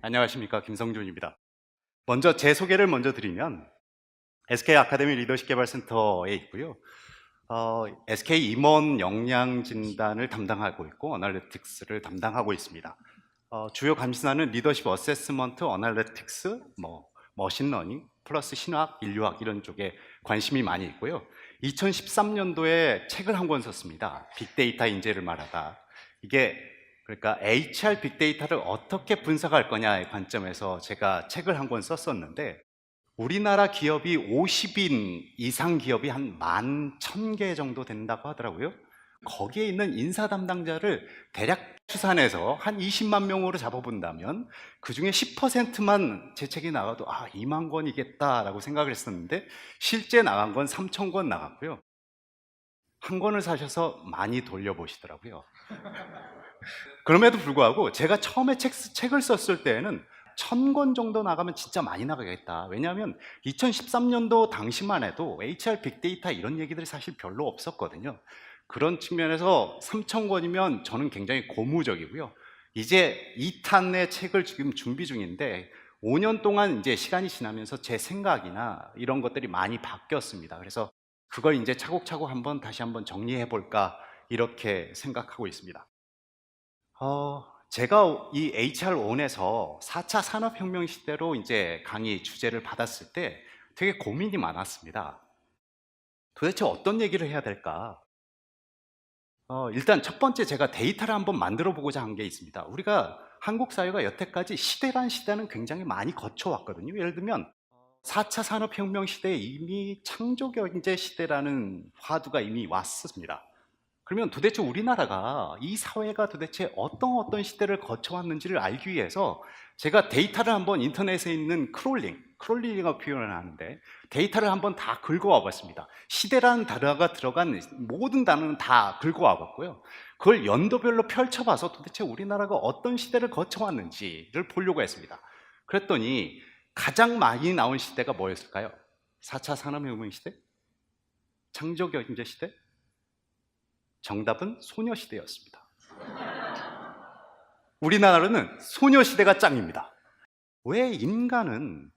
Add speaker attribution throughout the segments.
Speaker 1: 안녕하십니까, 김성준입니다. 먼저 제 소개를 드리면 SK 아카데미 리더십 개발 센터에 있고요. SK 임원 역량 진단을 담당하고 있고 어널리틱스를 담당하고 있습니다. 주요 감시사는 리더십 어세스먼트, 어널리틱스, 머신러닝, 플러스 신화학, 인류학 이런 쪽에 관심이 많이 있고요. 2013년도에 책을 한 권 썼습니다. 빅데이터 인재를 말하다. 이게 그러니까 HR 빅데이터를 어떻게 분석할 거냐의 관점에서 제가 책을 한 권 썼었는데, 우리나라 기업이 50인 이상 기업이 한 11,000개 정도 된다고 하더라고요. 거기에 있는 인사 담당자를 대략 추산해서 한 20만 명으로 잡아본다면 그 중에 10%만 제 책이 나가도 2만 권이겠다라고 생각을 했었는데, 실제 나간 건 3,000권 나갔고요. 한 권을 사셔서 많이 돌려보시더라고요. 그럼에도 불구하고 제가 처음에 책을 썼을 때에는 1,000권 정도 나가면 진짜 많이 나가겠다. 왜냐하면 2013년도 당시만 해도 HR 빅데이터 이런 얘기들이 사실 별로 없었거든요. 그런 측면에서 3,000권이면 저는 굉장히 고무적이고요. 이제 2탄의 책을 지금 준비 중인데 5년 동안 이제 시간이 지나면서 제 생각이나 이런 것들이 많이 바뀌었습니다. 그래서 그걸 이제 차곡차곡 다시 한번 정리해 볼까 이렇게 생각하고 있습니다. 제가 이 HR1에서 4차 산업혁명 시대로 이제 강의 주제를 받았을 때 되게 고민이 많았습니다. 도대체 어떤 얘기를 해야 될까? 일단 첫 번째 제가 데이터를 한번 만들어 보고자 한 게 있습니다. 우리가 한국 사회가 여태까지 시대란 시대는 굉장히 많이 거쳐왔거든요. 예를 들면 4차 산업혁명 시대에 이미 창조경제 시대라는 화두가 이미 왔습니다. 그러면 도대체 우리나라가 이 사회가 도대체 어떤 시대를 거쳐왔는지를 알기 위해서 제가 데이터를 한번 인터넷에 있는 크롤링이라고 표현을 하는데, 데이터를 한번 다 긁어와 봤습니다. 시대라는 단어가 들어간 모든 단어는 다 긁어와 봤고요. 그걸 연도별로 펼쳐봐서 도대체 우리나라가 어떤 시대를 거쳐왔는지를 보려고 했습니다. 그랬더니 가장 많이 나온 시대가 뭐였을까요? 4차 산업혁명 시대? 창조경제 시대? 정답은 소녀시대였습니다. 우리나라는 소녀시대가 짱입니다. 왜 인간은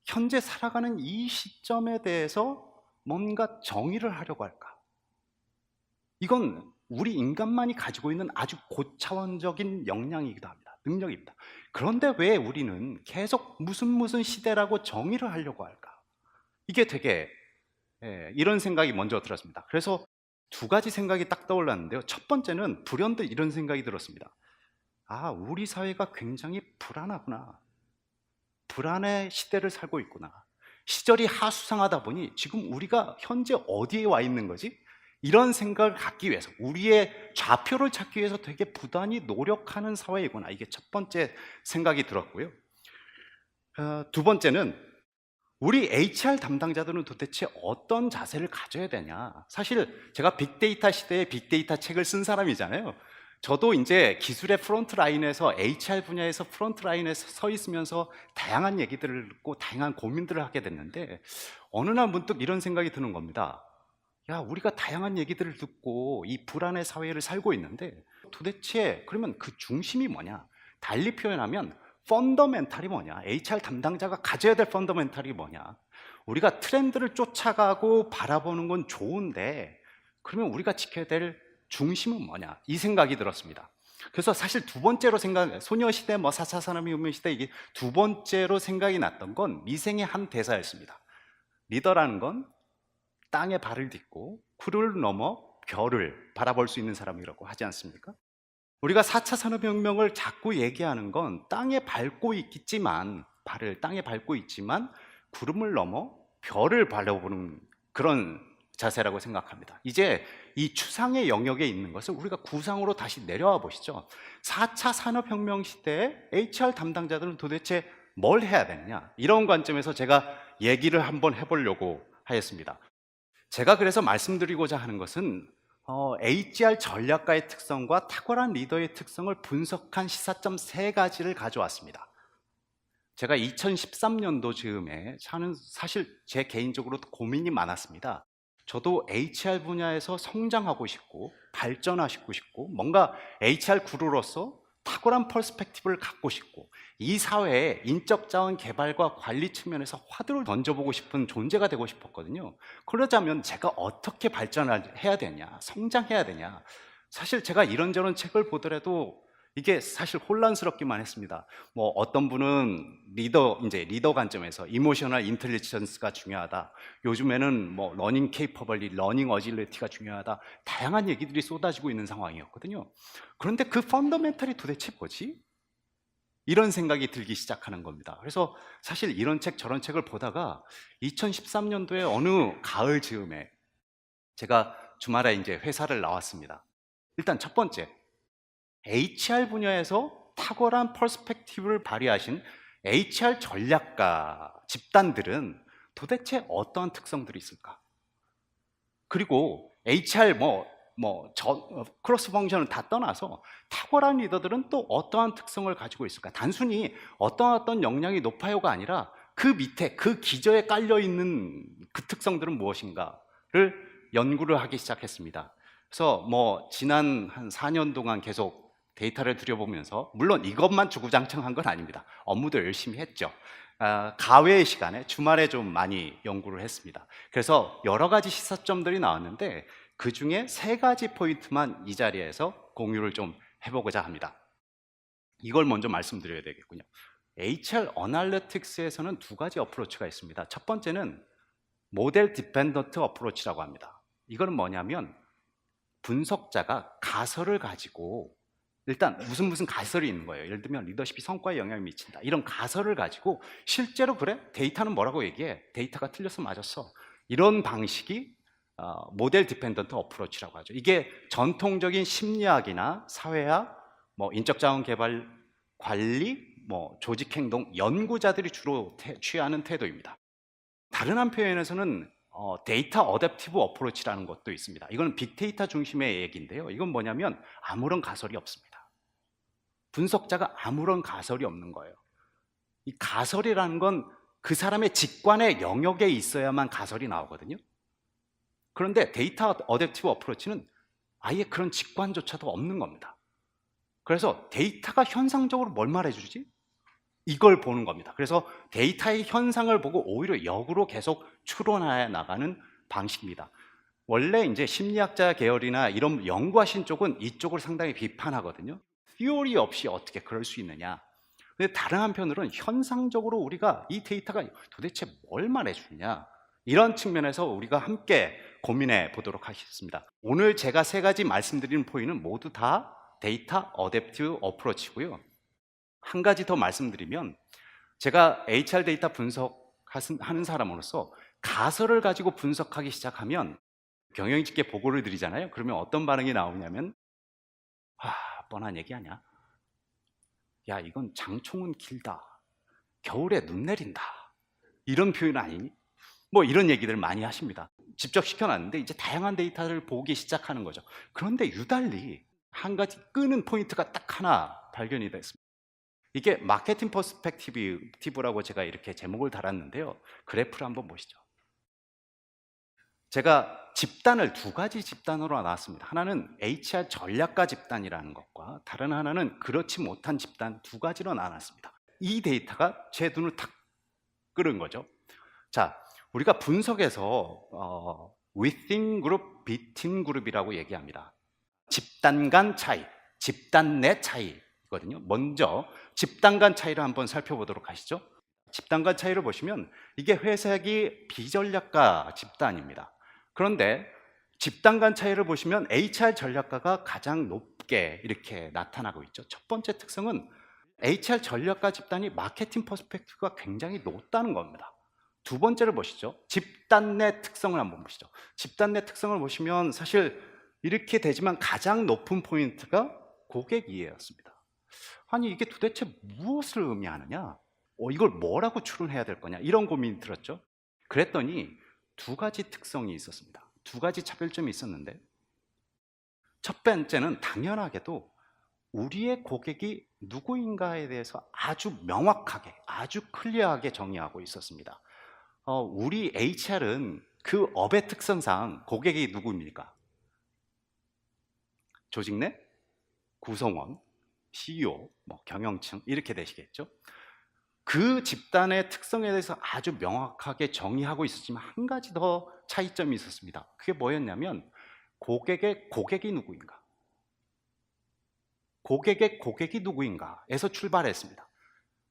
Speaker 1: 현재 살아가는 이 시점에 대해서 뭔가 정의를 하려고 할까? 이건 우리 인간만이 가지고 있는 아주 고차원적인 역량이기도 합니다. 능력입니다. 그런데 왜 우리는 계속 무슨 시대라고 정의를 하려고 할까? 이게 되게 이런 생각이 먼저 들었습니다. 그래서 두 가지 생각이 딱 떠올랐는데요. 첫 번째는 불현듯 이런 생각이 들었습니다. 우리 사회가 굉장히 불안하구나. 불안의 시대를 살고 있구나. 시절이 하수상하다 보니 지금 우리가 현재 어디에 와 있는 거지? 이런 생각을 갖기 위해서, 우리의 좌표를 찾기 위해서 되게 부단히 노력하는 사회이구나. 이게 첫 번째 생각이 들었고요. 두 번째는 우리 HR 담당자들은 도대체 어떤 자세를 가져야 되냐. 사실 제가 빅데이터 시대에 빅데이터 책을 쓴 사람이잖아요. 저도 이제 기술의 프론트라인에서, HR 분야에서 프론트라인에서 서 있으면서 다양한 얘기들을 듣고 다양한 고민들을 하게 됐는데, 어느 날 문득 이런 생각이 드는 겁니다. 우리가 다양한 얘기들을 듣고 이 불안의 사회를 살고 있는데 도대체 그러면 그 중심이 뭐냐? 달리 표현하면 펀더멘탈이 뭐냐? HR 담당자가 가져야 될 펀더멘탈이 뭐냐? 우리가 트렌드를 쫓아가고 바라보는 건 좋은데 그러면 우리가 지켜야 될 중심은 뭐냐? 이 생각이 들었습니다. 그래서 사실 두 번째로 소녀시대, 4차 산업혁명 시대, 이게 두 번째로 생각이 났던 건 미생의 한 대사였습니다. 리더라는 건 땅에 발을 딛고 구를 넘어 별을 바라볼 수 있는 사람이라고 하지 않습니까? 우리가 4차 산업혁명을 자꾸 얘기하는 건 땅에 발을 땅에 밟고 있지만 구름을 넘어 별을 바라보는 그런 자세라고 생각합니다. 이제 이 추상의 영역에 있는 것을 우리가 구상으로 다시 내려와 보시죠. 4차 산업혁명 시대에 HR 담당자들은 도대체 뭘 해야 되느냐, 이런 관점에서 제가 얘기를 한번 해보려고 하였습니다. 제가 그래서 말씀드리고자 하는 것은 HR 전략가의 특성과 탁월한 리더의 특성을 분석한 시사점 3가지를 가져왔습니다. 제가 2013년도 즈음에 사실 제 개인적으로 고민이 많았습니다. 저도 HR 분야에서 성장하고 싶고 발전하고 싶고 뭔가 HR 구루로서 탁월한 퍼스펙티브를 갖고 싶고 이 사회에 인적 자원 개발과 관리 측면에서 화두를 던져보고 싶은 존재가 되고 싶었거든요. 그러자면 제가 어떻게 발전을 해야 되냐, 성장해야 되냐. 사실 제가 이런저런 책을 보더라도 이게 사실 혼란스럽기만 했습니다. 뭐 어떤 분은 리더 관점에서 이모셔널 인텔리전스가 중요하다. 요즘에는 뭐 러닝 케이퍼블리, 러닝 어질리티가 중요하다. 다양한 얘기들이 쏟아지고 있는 상황이었거든요. 그런데 그 펀더멘탈이 도대체 뭐지? 이런 생각이 들기 시작하는 겁니다. 그래서 사실 이런 책 저런 책을 보다가 2013년도에 어느 가을 즈음에 제가 주말에 이제 회사를 나왔습니다. 일단 첫 번째, HR 분야에서 탁월한 퍼스펙티브를 발휘하신 HR 전략가 집단들은 도대체 어떠한 특성들이 있을까? 그리고 HR 크로스 펑션을 다 떠나서 탁월한 리더들은 또 어떠한 특성을 가지고 있을까? 단순히 어떤 역량이 높아요가 아니라 그 밑에 그 기저에 깔려 있는 그 특성들은 무엇인가를 연구를 하기 시작했습니다. 그래서 뭐 지난 한 4년 동안 계속 데이터를 들여보면서, 물론 이것만 주구장창한 건 아닙니다. 업무도 열심히 했죠. 가외의 시간에 주말에 좀 많이 연구를 했습니다. 그래서 여러 가지 시사점들이 나왔는데 그 중에 3가지 포인트만 이 자리에서 공유를 좀 해보고자 합니다. 이걸 먼저 말씀드려야 되겠군요. HR 어널리틱스에서는 2가지 어프로치가 있습니다. 첫 번째는 모델 디펜던트 어프로치라고 합니다. 이건 뭐냐면 분석자가 가설을 가지고, 일단 무슨 가설이 있는 거예요. 예를 들면 리더십이 성과에 영향을 미친다, 이런 가설을 가지고 실제로 그래? 데이터는 뭐라고 얘기해? 데이터가 틀렸어 맞았어? 이런 방식이 모델 디펜던트 어프로치라고 하죠. 이게 전통적인 심리학이나 사회학, 뭐 인적자원 개발, 관리, 뭐 조직행동 연구자들이 주로 취하는 태도입니다. 다른 한편에서는 데이터 어댑티브 어프로치라는 것도 있습니다. 이건 빅데이터 중심의 얘기인데요. 이건 뭐냐면 아무런 가설이 없습니다. 분석자가 아무런 가설이 없는 거예요. 이 가설이라는 건 그 사람의 직관의 영역에 있어야만 가설이 나오거든요. 그런데 데이터 어댑티브 어프로치는 아예 그런 직관조차도 없는 겁니다. 그래서 데이터가 현상적으로 뭘 말해주지? 이걸 보는 겁니다. 그래서 데이터의 현상을 보고 오히려 역으로 계속 추론해 나가는 방식입니다. 원래 이제 심리학자 계열이나 이런 연구하신 쪽은 이쪽을 상당히 비판하거든요. 티오리 없이 어떻게 그럴 수 있느냐. 근데 다른 한편으로는 현상적으로 우리가 이 데이터가 도대체 뭘 말해주냐, 이런 측면에서 우리가 함께 고민해 보도록 하겠습니다. 오늘 제가 3가지 말씀드리는 포인트는 모두 다 데이터 어댑티브 어프로치고요. 한 가지 더 말씀드리면, 제가 HR 데이터 분석하는 사람으로서 가설을 가지고 분석하기 시작하면 경영직계 보고를 드리잖아요. 그러면 어떤 반응이 나오냐면, 뻔한 얘기 아니야? 야, 이건 장총은 길다, 겨울에 눈 내린다, 이런 표현 아니니? 뭐 이런 얘기들 많이 하십니다. 직접 시켜놨는데 이제 다양한 데이터를 보기 시작하는 거죠. 그런데 유달리 한 가지 끄는 포인트가 딱 하나 발견이 됐습니다. 이게 마케팅 퍼스펙티브라고 제가 이렇게 제목을 달았는데요. 그래프를 한번 보시죠. 제가 집단을 2가지 집단으로 나눴습니다. 하나는 HR 전략가 집단이라는 것과 다른 하나는 그렇지 못한 집단, 2가지로 나눴습니다. 이 데이터가 제 눈을 탁 끌은 거죠. 자, 우리가 분석에서 within group, between group이라고 얘기합니다. 집단 간 차이, 집단 내 차이거든요. 먼저 집단 간 차이를 한번 살펴보도록 하시죠. 집단 간 차이를 보시면 이게 회색이 비전략가 집단입니다. 그런데 집단 간 차이를 보시면 HR 전략가가 가장 높게 이렇게 나타나고 있죠. 첫 번째 특성은 HR 전략가 집단이 마케팅 퍼스펙티브가 굉장히 높다는 겁니다. 2번째를 보시죠. 집단 내 특성을 한번 보시죠. 집단 내 특성을 보시면 사실 이렇게 되지만 가장 높은 포인트가 고객 이해였습니다. 아니 이게 도대체 무엇을 의미하느냐? 이걸 뭐라고 추론해야 될 거냐? 이런 고민이 들었죠. 그랬더니 2가지 특성이 있었습니다. 2가지 차별점이 있었는데, 첫 번째는 당연하게도 우리의 고객이 누구인가에 대해서 아주 명확하게, 아주 클리어하게 정의하고 있었습니다. 우리 HR은 그 업의 특성상 고객이 누구입니까? 조직 내 구성원, CEO, 뭐 경영층 이렇게 되시겠죠. 그 집단의 특성에 대해서 아주 명확하게 정의하고 있었지만 한 가지 더 차이점이 있었습니다. 그게 뭐였냐면 고객의 고객이 누구인가? 고객의 고객이 누구인가에서 출발했습니다.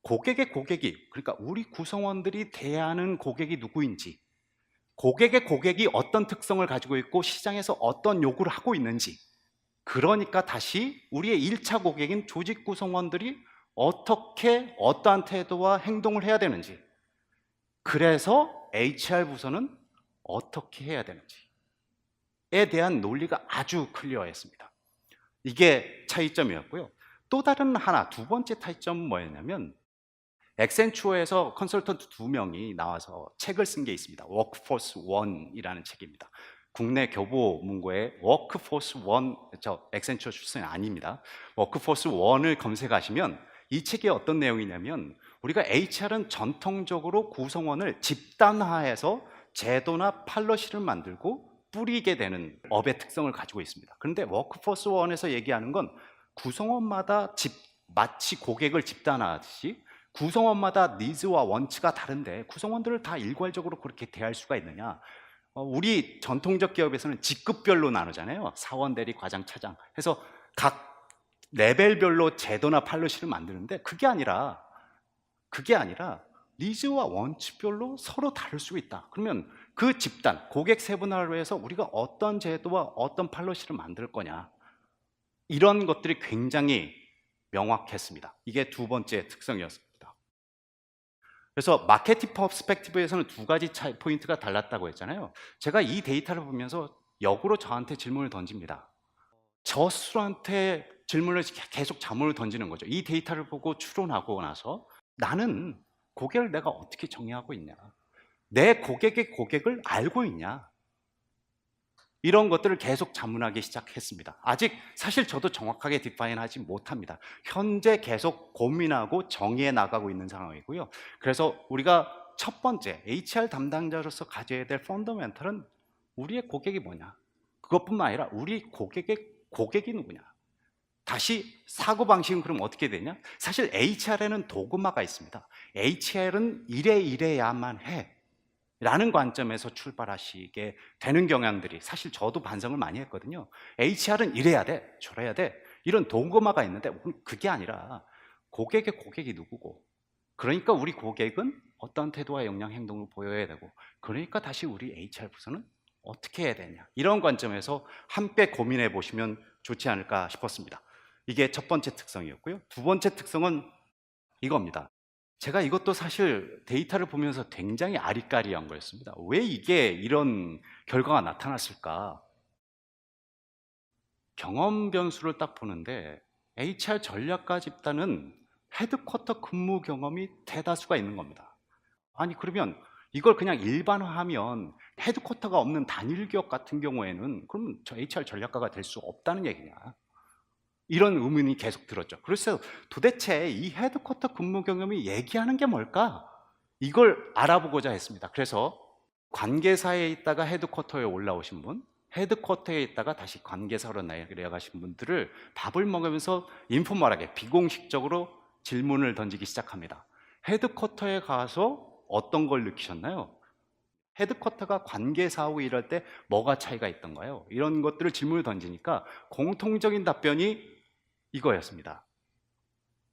Speaker 1: 고객의 고객이, 그러니까 우리 구성원들이 대하는 고객이 누구인지, 고객의 고객이 어떤 특성을 가지고 있고 시장에서 어떤 요구를 하고 있는지, 그러니까 다시 우리의 1차 고객인 조직 구성원들이 어떻게 어떠한 태도와 행동을 해야 되는지, 그래서 HR 부서는 어떻게 해야 되는지에 대한 논리가 아주 클리어했습니다. 이게 차이점이었고요. 또 다른 하나, 두 번째 차이점은 뭐였냐면 엑센추어에서 컨설턴트 2명이 나와서 책을 쓴 게 있습니다. 워크포스 1이라는 책입니다. 국내 교보문고에 워크포스 1, 저 엑센추어 출신이 아닙니다. 워크포스 1을 검색하시면 이 책이 어떤 내용이냐면 우리가 HR은 전통적으로 구성원을 집단화해서 제도나 팔러시를 만들고 뿌리게 되는 업의 특성을 가지고 있습니다. 그런데 워크포스 1에서 얘기하는 건 구성원마다 마치 고객을 집단화하듯이 구성원마다 니즈와 원치가 다른데 구성원들을 다 일괄적으로 그렇게 대할 수가 있느냐? 우리 전통적 기업에서는 직급별로 나누잖아요. 사원, 대리, 과장, 차장 해서 각 레벨별로 제도나 팔러시를 만드는데 그게 아니라 니즈와 원치별로 서로 다를 수 있다. 그러면 그 집단, 고객 세분화를 위해서 우리가 어떤 제도와 어떤 팔러시를 만들 거냐, 이런 것들이 굉장히 명확했습니다. 이게 두 번째 특성이었습니다. 그래서 마케팅 퍼스펙티브에서는 두 가지 포인트가 달랐다고 했잖아요. 제가 이 데이터를 보면서 역으로 저한테 질문을 던집니다. 저 스스로한테 질문을 계속 자문을 던지는 거죠. 이 데이터를 보고 추론하고 나서 나는 고객을 내가 어떻게 정의하고 있냐, 내 고객의 고객을 알고 있냐, 이런 것들을 계속 자문하기 시작했습니다. 아직 사실 저도 정확하게 디파인하지 못합니다. 현재 계속 고민하고 정의해 나가고 있는 상황이고요. 그래서 우리가 첫 번째 HR 담당자로서 가져야 될 펀더멘털은 우리의 고객이 뭐냐, 그것뿐만 아니라 우리 고객의 고객이 누구냐. 다시 사고방식은 그럼 어떻게 되냐? 사실 HR에는 도그마가 있습니다. HR은 이래야만 해 라는 관점에서 출발하시게 되는 경향들이, 사실 저도 반성을 많이 했거든요. HR은 이래야 돼, 저래야 돼, 이런 도그마가 있는데 그게 아니라 고객의 고객이 누구고, 그러니까 우리 고객은 어떤 태도와 역량, 행동을 보여야 되고, 그러니까 다시 우리 HR 부서는 어떻게 해야 되냐, 이런 관점에서 함께 고민해 보시면 좋지 않을까 싶었습니다. 이게 첫 번째 특성이었고요. 두 번째 특성은 이겁니다. 제가 이것도 사실 데이터를 보면서 굉장히 아리까리한 거였습니다. 왜 이게 이런 결과가 나타났을까? 경험 변수를 딱 보는데 HR 전략가 집단은 헤드쿼터 근무 경험이 대다수가 있는 겁니다. 아니 그러면 이걸 그냥 일반화하면 헤드쿼터가 없는 단일 기업 같은 경우에는 그럼 저 HR 전략가가 될 수 없다는 얘기냐, 이런 의문이 계속 들었죠. 그래서 도대체 이 헤드쿼터 근무 경험이 얘기하는 게 뭘까? 이걸 알아보고자 했습니다. 그래서 관계사에 있다가 헤드쿼터에 올라오신 분, 헤드쿼터에 있다가 다시 관계사로 내려가신 분들을 밥을 먹으면서 인포멀하게 비공식적으로 질문을 던지기 시작합니다. 헤드쿼터에 가서 어떤 걸 느끼셨나요? 헤드쿼터가 관계사하고 일할 때 뭐가 차이가 있던가요? 이런 것들을 질문을 던지니까 공통적인 답변이 이거였습니다.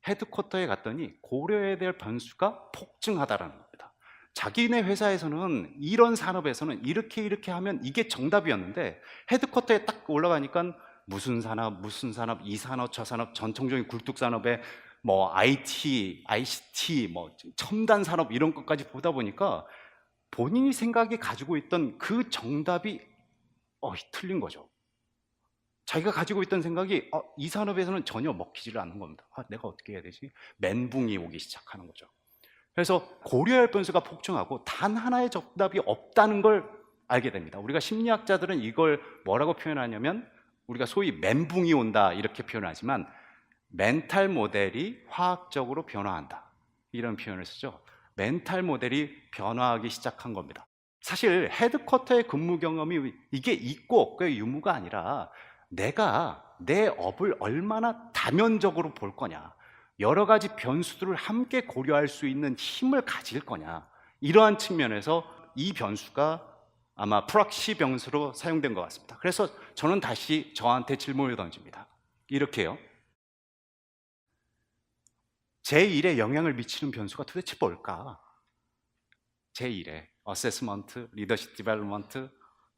Speaker 1: 헤드쿼터에 갔더니 고려해야 될 변수가 폭증하다라는 겁니다. 자기네 회사에서는 이런 산업에서는 이렇게 하면 이게 정답이었는데 헤드쿼터에 딱 올라가니까 무슨 산업, 이 산업, 저 산업, 전통적인 굴뚝 산업에 뭐 IT, ICT, 뭐 첨단 산업 이런 것까지 보다 보니까 본인이 생각이 가지고 있던 그 정답이 틀린 거죠. 자기가 가지고 있던 생각이 이 산업에서는 전혀 먹히지를 않는 겁니다. 내가 어떻게 해야 되지? 멘붕이 오기 시작하는 거죠. 그래서 고려할 변수가 폭증하고 단 하나의 정답이 없다는 걸 알게 됩니다. 우리가 심리학자들은 이걸 뭐라고 표현하냐면 우리가 소위 멘붕이 온다 이렇게 표현하지만 멘탈 모델이 화학적으로 변화한다, 이런 표현을 쓰죠. 멘탈 모델이 변화하기 시작한 겁니다. 사실 헤드쿼터의 근무 경험이 이게 있고 없고의 유무가 아니라 내가 내 업을 얼마나 다면적으로 볼 거냐, 여러 가지 변수들을 함께 고려할 수 있는 힘을 가질 거냐, 이러한 측면에서 이 변수가 아마 프락시 변수로 사용된 것 같습니다. 그래서 저는 다시 저한테 질문을 던집니다. 이렇게요. 제 일에 영향을 미치는 변수가 도대체 뭘까? 제 일에 어세스먼트, 리더십 디벨롭먼트,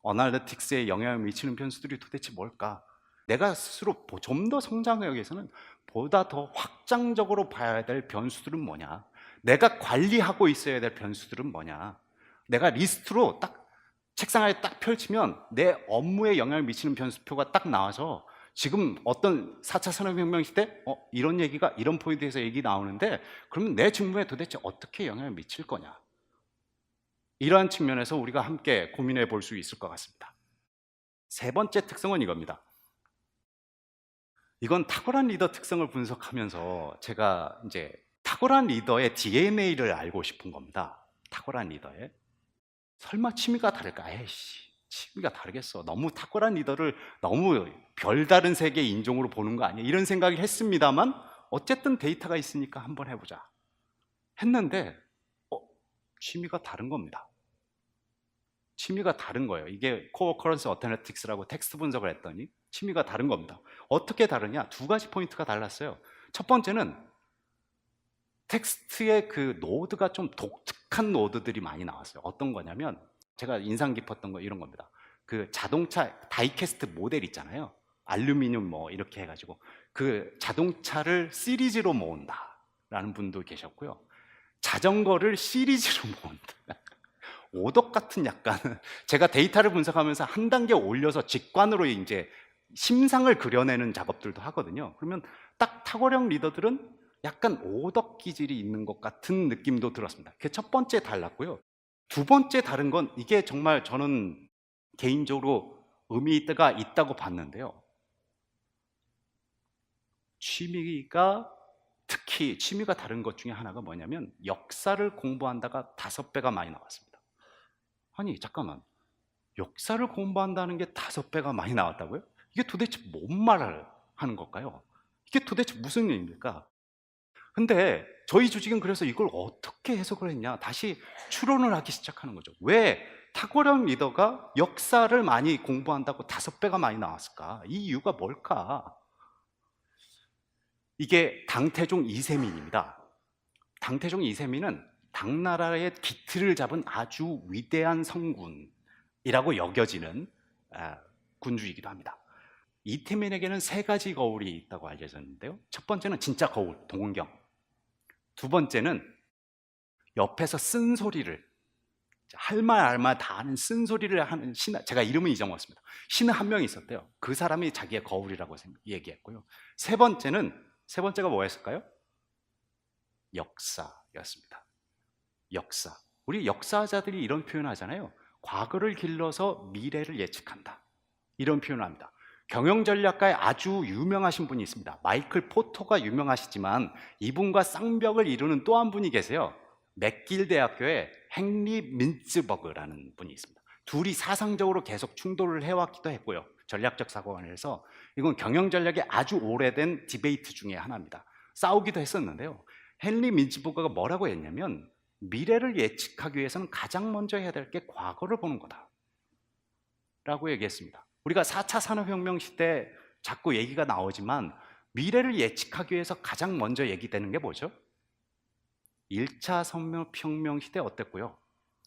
Speaker 1: 어널리틱스에 영향을 미치는 변수들이 도대체 뭘까? 내가 스스로 좀 더 성장하기 위해서는 보다 더 확장적으로 봐야 될 변수들은 뭐냐? 내가 관리하고 있어야 될 변수들은 뭐냐? 내가 리스트로 딱 책상에 딱 펼치면 내 업무에 영향을 미치는 변수표가 딱 나와서 지금 어떤 4차 산업혁명 시대 이런 얘기가 이런 포인트에서 얘기 나오는데 그러면 내 직무에 도대체 어떻게 영향을 미칠 거냐? 이러한 측면에서 우리가 함께 고민해 볼 수 있을 것 같습니다. 세 번째 특성은 이겁니다. 이건 탁월한 리더 특성을 분석하면서 제가 이제 탁월한 리더의 DNA를 알고 싶은 겁니다. 탁월한 리더의. 설마 취미가 다를까? 에이씨, 취미가 다르겠어. 너무 탁월한 리더를 너무 별다른 세계의 인종으로 보는 거 아니야? 이런 생각을 했습니다만 어쨌든 데이터가 있으니까 한번 해보자 했는데 취미가 다른 겁니다. 취미가 다른 거예요. 이게 코어 커런시 어터너틱스라고 텍스트 분석을 했더니 취미가 다른 겁니다. 어떻게 다르냐? 두 가지 포인트가 달랐어요. 첫 번째는 텍스트의 그 노드가 좀 독특한 노드들이 많이 나왔어요. 어떤 거냐면 제가 인상 깊었던 거 이런 겁니다. 그 자동차 다이캐스트 모델 있잖아요. 알루미늄 뭐 이렇게 해가지고 그 자동차를 시리즈로 모은다라는 분도 계셨고요. 자전거를 시리즈로 모은다. 오덕 같은 약간 제가 데이터를 분석하면서 한 단계 올려서 직관으로 이제 심상을 그려내는 작업들도 하거든요. 그러면 딱 탁월형 리더들은 약간 오덕 기질이 있는 것 같은 느낌도 들었습니다. 그게 첫 번째 달랐고요. 두 번째 다른 건 이게 정말 저는 개인적으로 의미가 있다고 봤는데요. 특히 취미가 다른 것 중에 하나가 뭐냐면 역사를 공부한다가 5배가 많이 나왔습니다. 아니 잠깐만, 역사를 공부한다는 게 5배가 많이 나왔다고요? 이게 도대체 뭔 말을 하는 걸까요? 이게 도대체 무슨 의미입니까? 근데 저희 조직은 그래서 이걸 어떻게 해석을 했냐, 다시 추론을 하기 시작하는 거죠. 왜 탁월한 리더가 역사를 많이 공부한다고 5배가 많이 나왔을까? 이 이유가 뭘까? 이게 당태종 이세민입니다. 당태종 이세민은 당나라의 기틀을 잡은 아주 위대한 성군이라고 여겨지는 군주이기도 합니다. 이태민에게는 3가지 거울이 있다고 알려졌는데요. 첫 번째는 진짜 거울, 동경. 두 번째는 옆에서 쓴소리를, 할 말 다 하는 쓴소리를 하는 신, 제가 이름은 잊어먹었습니다. 신은 한 명이 있었대요. 그 사람이 자기의 거울이라고 얘기했고요. 세 번째가 뭐였을까요? 역사였습니다. 역사. 우리 역사자들이 이런 표현을 하잖아요. 과거를 길러서 미래를 예측한다. 이런 표현을 합니다. 경영전략가에 아주 유명하신 분이 있습니다. 마이클 포터가 유명하시지만 이분과 쌍벽을 이루는 또 한 분이 계세요. 맥길 대학교의 헨리 민츠버그라는 분이 있습니다. 둘이 사상적으로 계속 충돌을 해왔기도 했고요. 전략적 사고관에서 이건 경영전략의 아주 오래된 디베이트 중에 하나입니다. 싸우기도 했었는데요. 헨리 민츠버그가 뭐라고 했냐면 미래를 예측하기 위해서는 가장 먼저 해야 될 게 과거를 보는 거다 라고 얘기했습니다. 우리가 4차 산업혁명 시대 자꾸 얘기가 나오지만 미래를 예측하기 위해서 가장 먼저 얘기되는 게 뭐죠? 1차 산업혁명 시대 어땠고요?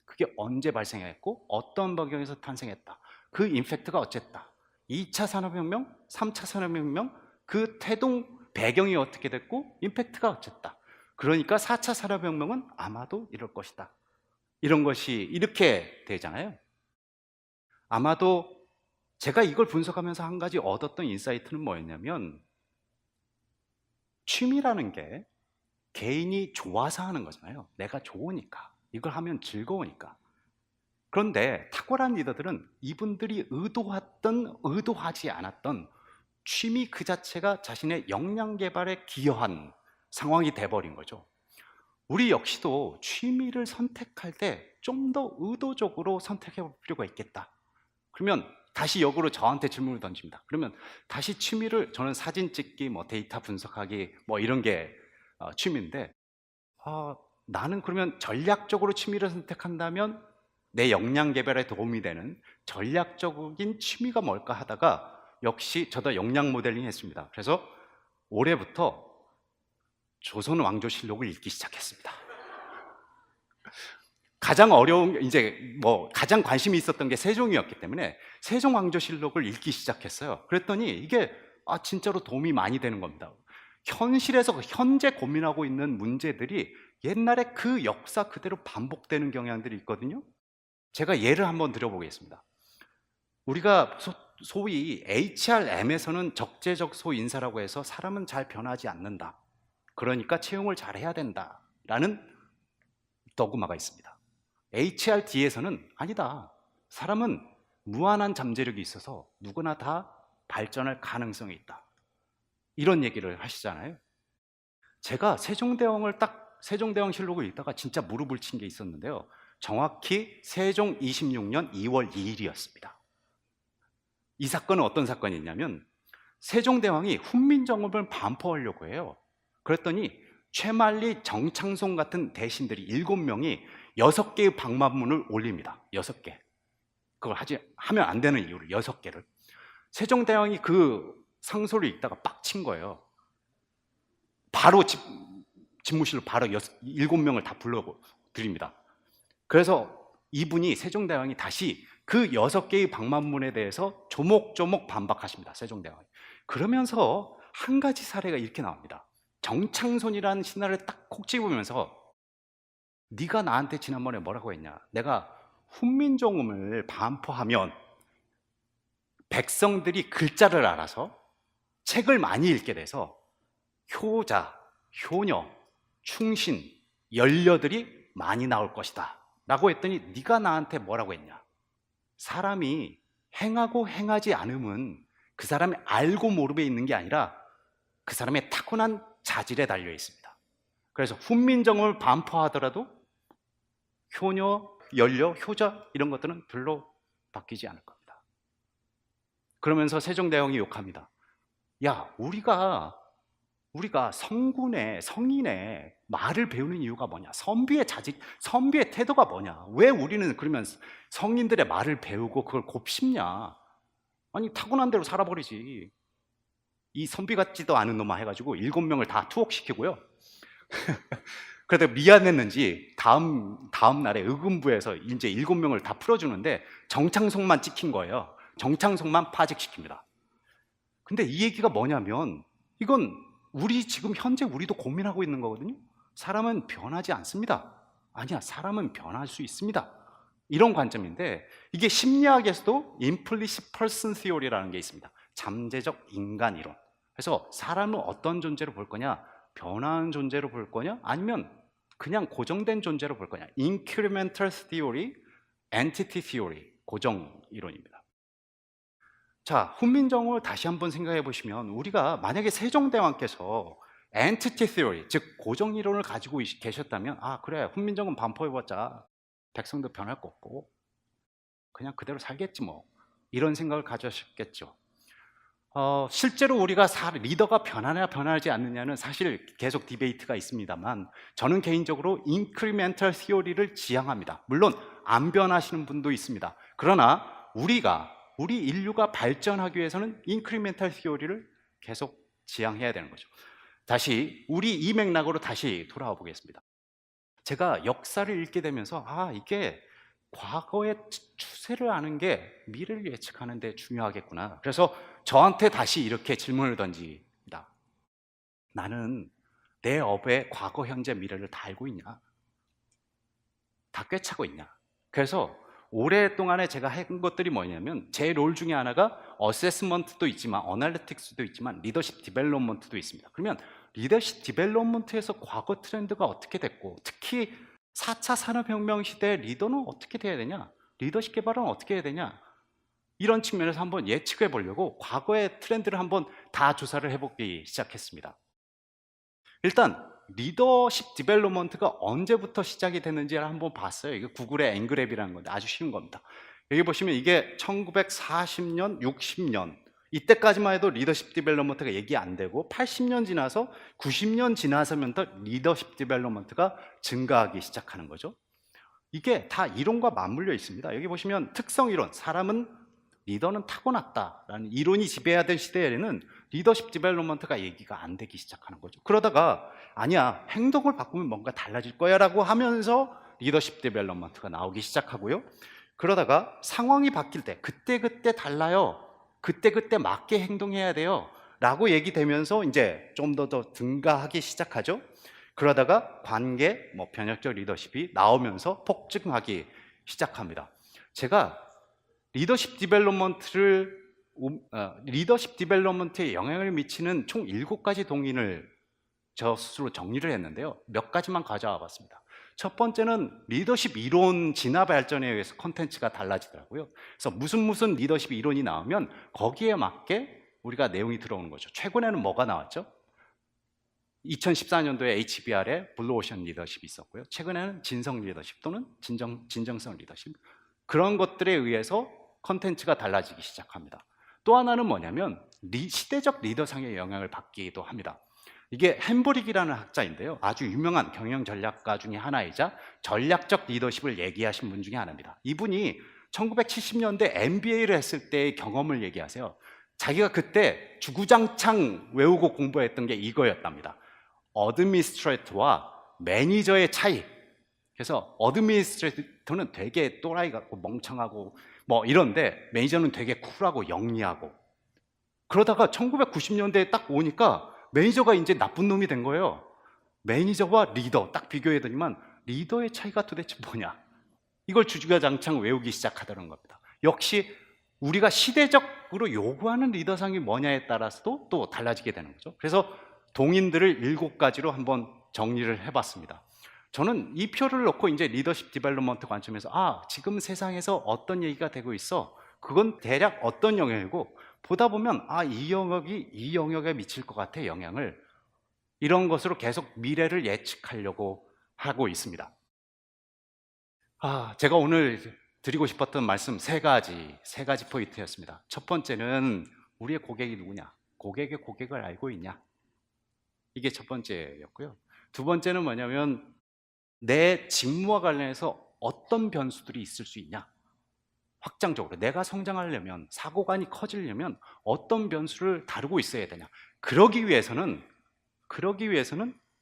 Speaker 1: 그게 언제 발생했고 어떤 배경에서 탄생했다. 그 임팩트가 어쨌다. 2차 산업혁명, 3차 산업혁명 그 태동 배경이 어떻게 됐고 임팩트가 어쨌다. 그러니까 4차 산업혁명은 아마도 이럴 것이다. 이런 것이 이렇게 되잖아요. 아마도 제가 이걸 분석하면서 한 가지 얻었던 인사이트는 뭐였냐면 취미라는 게 개인이 좋아서 하는 거잖아요. 내가 좋으니까, 이걸 하면 즐거우니까. 그런데 탁월한 리더들은 이분들이 의도했던 의도하지 않았던 취미 그 자체가 자신의 역량 개발에 기여한 상황이 돼버린 거죠. 우리 역시도 취미를 선택할 때 좀 더 의도적으로 선택해 볼 필요가 있겠다. 그러면 다시 역으로 저한테 질문을 던집니다. 그러면 다시 취미를, 저는 사진 찍기, 뭐 데이터 분석하기, 뭐 이런 게 취미인데, 나는 그러면 전략적으로 취미를 선택한다면 내 역량 개발에 도움이 되는 전략적인 취미가 뭘까 하다가 역시 저도 역량 모델링 했습니다. 그래서 올해부터 조선 왕조실록을 읽기 시작했습니다. 가장 어려운, 이제 뭐 가장 관심이 있었던 게 세종이었기 때문에 세종 왕조실록을 읽기 시작했어요. 그랬더니 이게 진짜로 도움이 많이 되는 겁니다. 현실에서 현재 고민하고 있는 문제들이 옛날에 그 역사 그대로 반복되는 경향들이 있거든요. 제가 예를 한번 드려보겠습니다. 우리가 소위 HRM에서는 적재적소 인사라고 해서 사람은 잘 변하지 않는다, 그러니까 채용을 잘 해야 된다라는 도그마가 있습니다. HRD에서는 아니다, 사람은 무한한 잠재력이 있어서 누구나 다 발전할 가능성이 있다, 이런 얘기를 하시잖아요. 제가 세종대왕실록을 읽다가 진짜 무릎을 친 게 있었는데요. 정확히 세종 26년 2월 2일이었습니다. 이 사건은 어떤 사건이냐면 세종대왕이 훈민정음을 반포하려고 해요. 그랬더니 최만리, 정창송 같은 대신들이 7명이 6개의 방만문을 올립니다. 6개. 그걸 하면 안 되는 이유를 6개를. 세종대왕이 그 상소를 읽다가 빡친 거예요. 바로 집무실로 바로 7명을 다 불러드립니다. 그래서 이분이, 세종대왕이 다시 그 6개의 방만문에 대해서 조목조목 반박하십니다. 세종대왕이. 그러면서 한 가지 사례가 이렇게 나옵니다. 정창손이라는 신하를 딱 콕 집으면서, 네가 나한테 지난번에 뭐라고 했냐, 내가 훈민정음을 반포하면 백성들이 글자를 알아서 책을 많이 읽게 돼서 효자, 효녀, 충신, 연려들이 많이 나올 것이다 라고 했더니, 네가 나한테 뭐라고 했냐, 사람이 행하고 행하지 않음은 그 사람이 알고 모르게 있는 게 아니라 그 사람의 타고난 자질에 달려 있습니다. 그래서 훈민정음을 반포하더라도 효녀, 연려, 효자 이런 것들은 별로 바뀌지 않을 겁니다. 그러면서 세종대왕이 욕합니다. 야, 우리가 성인의 말을 배우는 이유가 뭐냐, 선비의 자질, 선비의 태도가 뭐냐, 왜 우리는 그러면 성인들의 말을 배우고 그걸 곱씹냐, 아니 타고난 대로 살아버리지, 이 선비 같지도 않은 놈아 해가지고 7명을 다 투옥시키고요. 그래도 미안했는지 다음 날에 의금부에서 이제 7명을 다 풀어주는데 정창송만 찍힌 거예요. 정창송만 파직시킵니다. 근데 이 얘기가 뭐냐면, 이건 지금 현재 우리도 고민하고 있는 거거든요. 사람은 변하지 않습니다. 아니야, 사람은 변할 수 있습니다. 이런 관점인데, 이게 심리학에서도 implicit person theory라는 게 있습니다. 잠재적 인간 이론. 그래서 사람은 어떤 존재로 볼 거냐, 변화하는 존재로 볼 거냐, 아니면 그냥 고정된 존재로 볼 거냐. incremental theory, entity theory, 고정 이론입니다. 자, 훈민정음을 다시 한번 생각해 보시면, 우리가 만약에 세종대왕께서 entity theory, 즉 고정 이론을 가지고 계셨다면, 그래, 훈민정음 반포해봤자 백성도 변할 거 없고 그냥 그대로 살겠지 뭐, 이런 생각을 가졌겠죠. 실제로 우리가 리더가 변하냐 변하지 않느냐는 사실 계속 디베이트가 있습니다만, 저는 개인적으로 인크리멘탈 티오리를 지향합니다. 물론 안 변하시는 분도 있습니다. 그러나 우리 인류가 발전하기 위해서는 인크리멘탈 티오리를 계속 지향해야 되는 거죠. 다시 우리 이 맥락으로 다시 돌아와 보겠습니다. 제가 역사를 읽게 되면서 이게 과거의 추세를 아는 게 미래를 예측하는 데 중요하겠구나. 그래서 저한테 다시 이렇게 질문을 던집니다. 나는 내 업의 과거, 현재, 미래를 다 알고 있냐? 다 꿰차고 있냐? 그래서 오랫동안에 제가 한 것들이 뭐냐면, 제 롤 중에 하나가 어세스먼트도 있지만 어널리틱스도 있지만 리더십 디벨롭먼트도 있습니다. 그러면 리더십 디벨롭먼트에서 과거 트렌드가 어떻게 됐고, 특히 4차 산업혁명 시대 리더는 어떻게 돼야 되냐, 리더십 개발은 어떻게 해야 되냐, 이런 측면에서 한번 예측해 보려고 과거의 트렌드를 한번 다 조사를 해보기 시작했습니다. 일단 리더십 디벨롭먼트가 언제부터 시작이 됐는지를 한번 봤어요. 이게 구글의 앵그랩이라는 건데 아주 쉬운 겁니다. 여기 보시면 이게 1940년, 60년 이때까지만 해도 리더십 디벨롭먼트가 얘기 안 되고 80년 지나서 90년 지나서부터 리더십 디벨롭먼트가 증가하기 시작하는 거죠. 이게 다 이론과 맞물려 있습니다. 여기 보시면 특성 이론, 사람은 리더는 타고났다라는 이론이 지배하던 시대에는 리더십 디벨롭먼트가 얘기가 안 되기 시작하는 거죠. 그러다가 아니야, 행동을 바꾸면 뭔가 달라질 거야 라고 하면서 리더십 디벨롭먼트가 나오기 시작하고요. 그러다가 상황이 바뀔 때 그때그때 달라요, 그때그때 맞게 행동해야 돼요 라고 얘기되면서 이제 좀 더 증가하기 시작하죠. 그러다가 관계, 변혁적 리더십이 나오면서 폭증하기 시작합니다. 제가 리더십 디벨롭먼트에 영향을 미치는 총 7가지 동인을 저 스스로 정리를 했는데요. 몇 가지만 가져와 봤습니다. 첫 번째는 리더십 이론 진화 발전에 의해서 콘텐츠가 달라지더라고요. 그래서 무슨 리더십 이론이 나오면 거기에 맞게 우리가 내용이 들어오는 거죠. 최근에는 뭐가 나왔죠? 2014년도에 HBR에 블루오션 리더십이 있었고요. 최근에는 진성 리더십 또는 진정성 리더십, 그런 것들에 의해서 컨텐츠가 달라지기 시작합니다. 또 하나는 뭐냐면 시대적 리더상의 영향을 받기도 합니다. 이게 햄브릭이라는 학자인데요, 아주 유명한 경영 전략가 중에 하나이자 전략적 리더십을 얘기하신 분 중에 하나입니다. 이분이 1970년대 MBA를 했을 때의 경험을 얘기하세요. 자기가 그때 주구장창 외우고 공부했던 게 이거였답니다. 어드미니스트레이터와 매니저의 차이. 그래서 어드미니스트레이터는 되게 또라이 같고 멍청하고 이런데 매니저는 되게 쿨하고 영리하고, 그러다가 1990년대에 딱 오니까 매니저가 이제 나쁜 놈이 된 거예요. 매니저와 리더 딱 비교해보니만 리더의 차이가 도대체 뭐냐, 이걸 주구장창 외우기 시작하다는 겁니다. 역시 우리가 시대적으로 요구하는 리더상이 뭐냐에 따라서도 또 달라지게 되는 거죠. 그래서 동인들을 7가지로 한번 정리를 해봤습니다. 저는 이 표를 놓고 이제 리더십 디벨롭먼트 관점에서 지금 세상에서 어떤 얘기가 되고 있어, 그건 대략 어떤 영역이고, 보다 보면 이 영역이 이 영역에 미칠 것 같아, 영향을, 이런 것으로 계속 미래를 예측하려고 하고 있습니다. 제가 오늘 드리고 싶었던 말씀 세 가지 포인트였습니다. 첫 번째는 우리의 고객이 누구냐, 고객의 고객을 알고 있냐, 이게 첫 번째였고요. 두 번째는 뭐냐면 내 직무와 관련해서 어떤 변수들이 있을 수 있냐, 확장적으로 내가 성장하려면, 사고관이 커지려면 어떤 변수를 다루고 있어야 되냐. 그러기 위해서는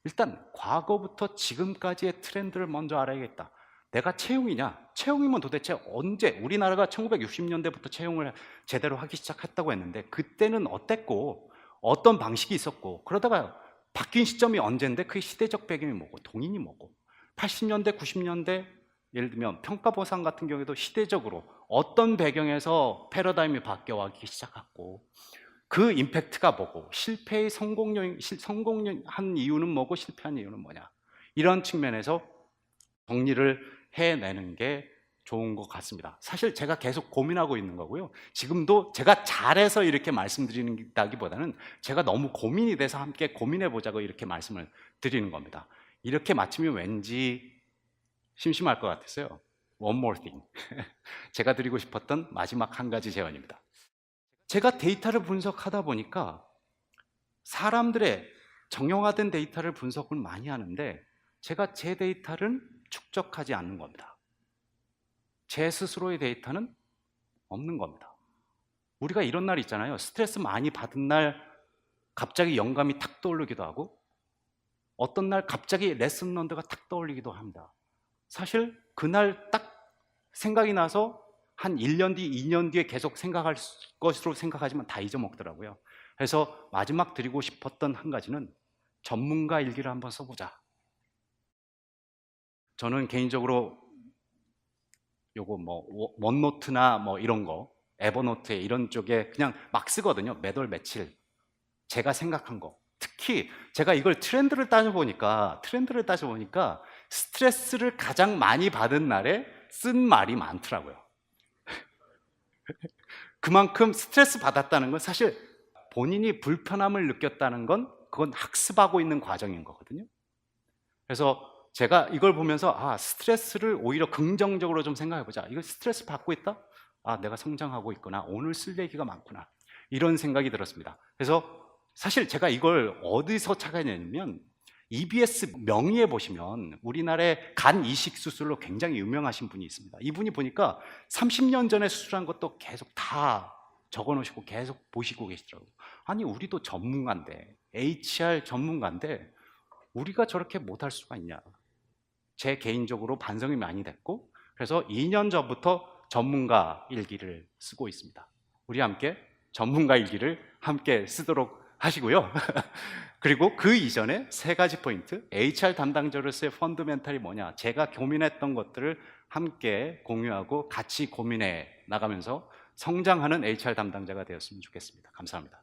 Speaker 1: 일단 과거부터 지금까지의 트렌드를 먼저 알아야겠다. 내가 채용이냐? 채용이면 도대체 언제, 우리나라가 1960년대부터 채용을 제대로 하기 시작했다고 했는데 그때는 어땠고 어떤 방식이 있었고, 그러다가 바뀐 시점이 언젠데 그 시대적 배경이 뭐고 동인이 뭐고, 80년대 90년대 예를 들면 평가 보상 같은 경우에도 시대적으로 어떤 배경에서 패러다임이 바뀌어가기 시작했고, 그 임팩트가 뭐고, 실패의 성공한 이유는 뭐고 실패한 이유는 뭐냐, 이런 측면에서 정리를 해내는 게 좋은 것 같습니다. 사실 제가 계속 고민하고 있는 거고요. 지금도 제가 잘해서 이렇게 말씀드리다기보다는 제가 너무 고민이 돼서 함께 고민해 보자고 이렇게 말씀을 드리는 겁니다. 이렇게 마치면 왠지 심심할 것 같았어요. One more thing. 제가 드리고 싶었던 마지막 한 가지 제언입니다. 제가 데이터를 분석하다 보니까 사람들의 정형화된 데이터를 분석을 많이 하는데 제가 제 데이터를 축적하지 않는 겁니다. 제 스스로의 데이터는 없는 겁니다. 우리가 이런 날 있잖아요. 스트레스 많이 받은 날 갑자기 영감이 탁 떠오르기도 하고, 어떤 날 갑자기 레슨 런드가 탁 떠올리기도 합니다. 사실 그날 딱 생각이 나서 한 1년 뒤, 2년 뒤에 계속 생각할 것으로 생각하지만 다 잊어먹더라고요. 그래서 마지막 드리고 싶었던 한 가지는 전문가 일기를 한번 써보자. 저는 개인적으로 요거 원노트나 이런 거, 에버노트에 이런 쪽에 그냥 막 쓰거든요. 몇 월 며칠 제가 생각한 거. 특히 제가 이걸 트렌드를 따져보니까 스트레스를 가장 많이 받은 날에 쓴 말이 많더라고요. 그만큼 스트레스 받았다는 건 사실 본인이 불편함을 느꼈다는 건 그건 학습하고 있는 과정인 거거든요. 그래서 제가 이걸 보면서 스트레스를 오히려 긍정적으로 좀 생각해보자. 이거 스트레스 받고 있다? 아, 내가 성장하고 있구나. 오늘 쓸 얘기가 많구나. 이런 생각이 들었습니다. 그래서 사실 제가 이걸 어디서 찾아냈냐면 EBS 명의에 보시면 우리나라의 간 이식 수술로 굉장히 유명하신 분이 있습니다. 이분이 보니까 30년 전에 수술한 것도 계속 다 적어 놓으시고 계속 보시고 계시더라고요. 아니, 우리도 전문가인데, HR 전문가인데 우리가 저렇게 못할 수가 있냐. 제 개인적으로 반성이 많이 됐고, 그래서 2년 전부터 전문가 일기를 쓰고 있습니다. 우리 함께 전문가 일기를 함께 쓰도록 하시고요. 그리고 그 이전에 세 가지 포인트, HR 담당자로서의 펀더멘탈이 뭐냐, 제가 고민했던 것들을 함께 공유하고 같이 고민해 나가면서 성장하는 HR 담당자가 되었으면 좋겠습니다. 감사합니다.